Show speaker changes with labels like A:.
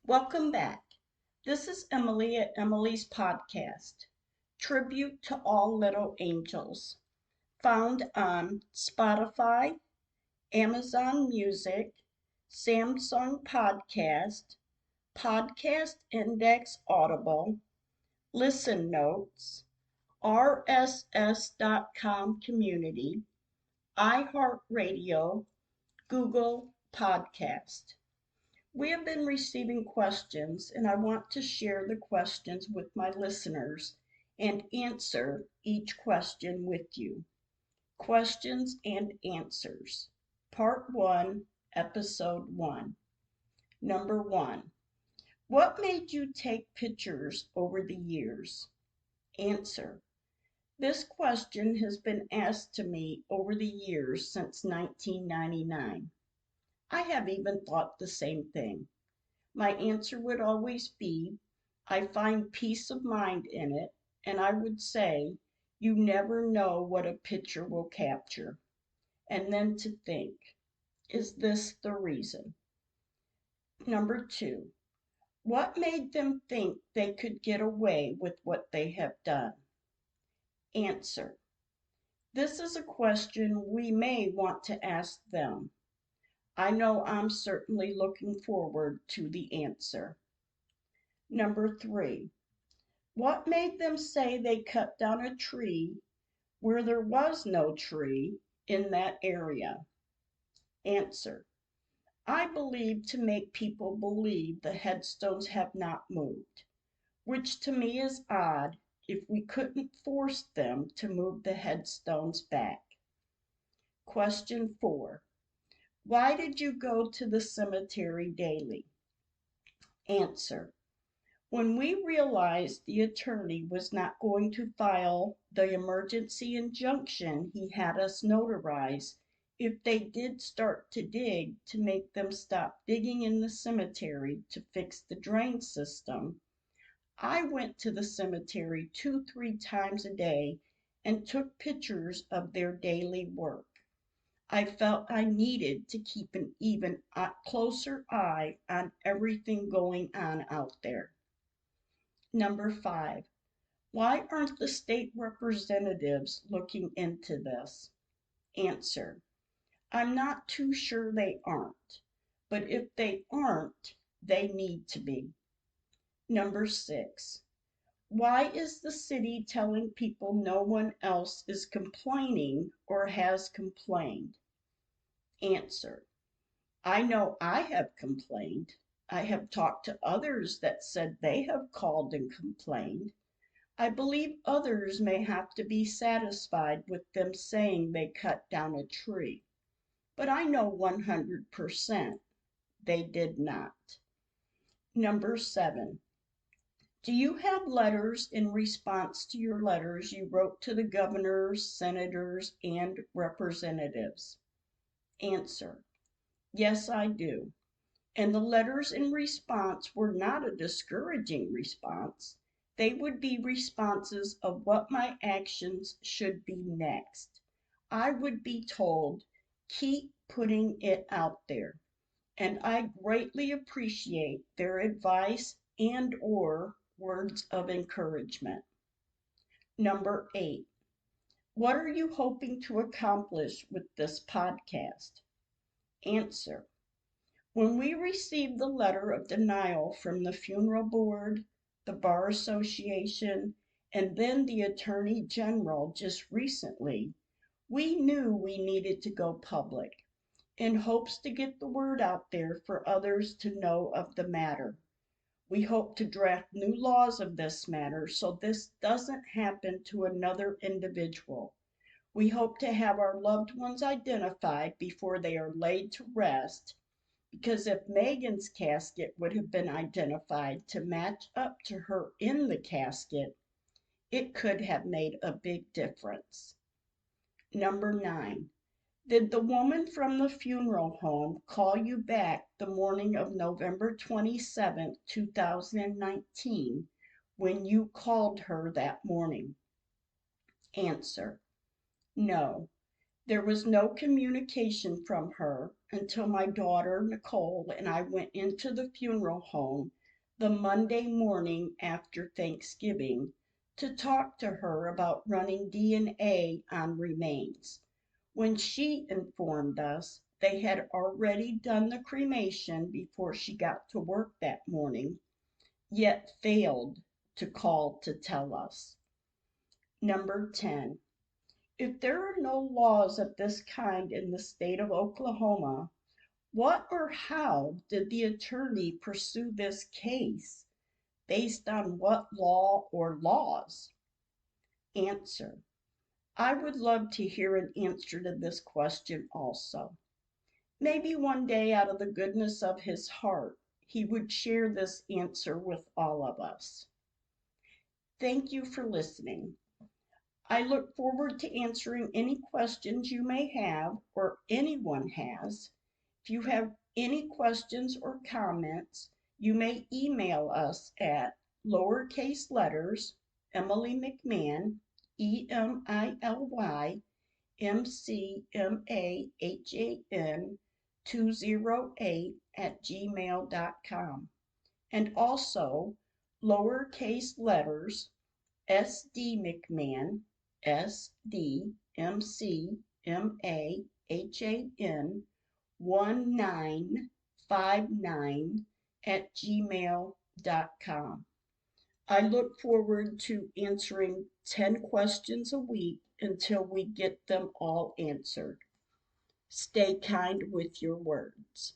A: Welcome back. This is Emily at Emily's Podcast, Tribute to All Little Angels, found on Spotify, Amazon Music, Samsung Podcast, Podcast Index Audible, Listen Notes, RSS.com Community, iHeartRadio, Google Podcast. We have been receiving questions, and I want to share the questions with my listeners and answer each question with you. Questions and Answers, Part 1, Episode 1. Number 1. What made you take pictures over the years? Answer. This question has been asked to me over the years since 1999. I have even thought the same thing. My answer would always be, I find peace of mind in it, and I would say, you never know what a picture will capture. And then to think, is this the reason? Number 2, what made them think they could get away with what they have done? Answer, this is a question we may want to ask them. I know I'm certainly looking forward to the answer. Number 3, what made them say they cut down a tree where there was no tree in that area? Answer, I believe to make people believe the headstones have not moved, which to me is odd if we couldn't force them to move the headstones back. Question 4, why did you go to the cemetery daily? Answer, when we realized the attorney was not going to file the emergency injunction he had us notarize if they did start to dig, to make them stop digging in the cemetery to fix the drain system, I went to the cemetery 2-3 times a day and took pictures of their daily work. I felt I needed to keep an even closer eye on everything going on out there. Number 5, why aren't the state representatives looking into this? Answer, I'm not too sure they aren't, but if they aren't, they need to be. Number 6, why is the city telling people no one else is complaining or has complained? Answer, I know I have complained. I have talked to others that said they have called and complained. I believe others may have to be satisfied with them saying they cut down a tree, but I know 100% they did not. Number 7, do you have letters in response to your letters you wrote to the governors, senators, and representatives? Answer, yes, I do. And the letters in response were not a discouraging response. They would be responses of what my actions should be next. I would be told, keep putting it out there. And I greatly appreciate their advice and or words of encouragement. Number 8, what are you hoping to accomplish with this podcast? Answer, when we received the letter of denial from the funeral board, the Bar Association, and then the Attorney General just recently, we knew we needed to go public in hopes to get the word out there for others to know of the matter. We hope to draft new laws of this matter so this doesn't happen to another individual. We hope to have our loved ones identified before they are laid to rest, because if Megan's casket would have been identified to match up to her in the casket, it could have made a big difference. Number 9, did the woman from the funeral home call you back the morning of November 27, 2019, when you called her that morning? Answer, no. There was no communication from her until my daughter Nicole and I went into the funeral home the Monday morning after Thanksgiving to talk to her about running DNA on remains, when she informed us they had already done the cremation before she got to work that morning, yet failed to call to tell us. Number 10. If there are no laws of this kind in the state of Oklahoma, what or how did the attorney pursue this case? Based on what law or laws? Answer. I would love to hear an answer to this question also. Maybe one day, out of the goodness of his heart, he would share this answer with all of us. Thank you for listening. I look forward to answering any questions you may have or anyone has. If you have any questions or comments, you may email us at lowercase letters Emily McMahon, EMILYMCMAHAN 208@gmail.com, and also lowercase letters SD McMahon, SDMCMAHAN 1959@gmail.com. I look forward to answering 10 questions a week until we get them all answered. Stay kind with your words.